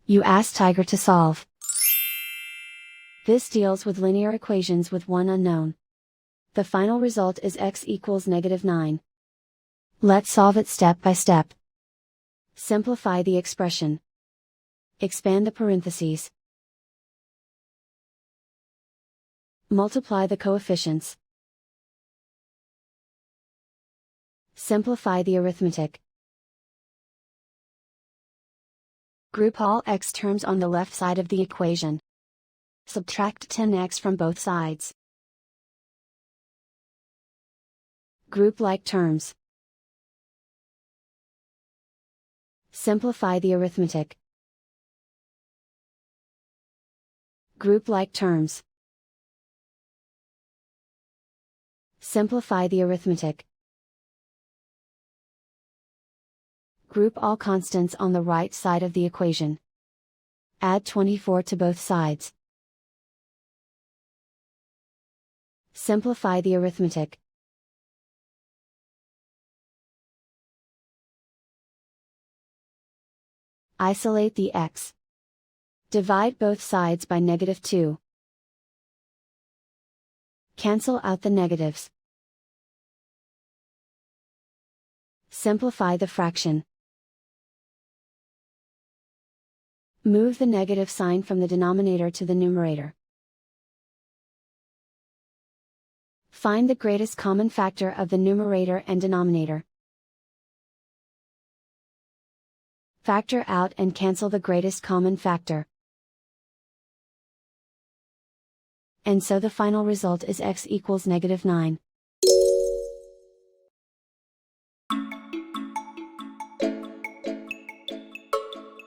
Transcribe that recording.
You ask Tiger to solve. This deals with linear equations with one unknown. The final result is x equals -9. Let's solve it step by step. Simplify the expression. Expand the parentheses. Multiply the coefficients. Simplify the arithmetic. Group all x terms on the left side of the equation. Subtract 10x from both sides. Group like terms. Simplify the arithmetic. Group like terms. Simplify the arithmetic. Group all constants on the right side of the equation. Add 24 to both sides. Simplify the arithmetic. Isolate the x. Divide both sides by -2. Cancel out the negatives. Simplify the fraction. Move the negative sign from the denominator to the numerator. Find the greatest common factor of the numerator and denominator. Factor out and cancel the greatest common factor. And so the final result is x equals -9.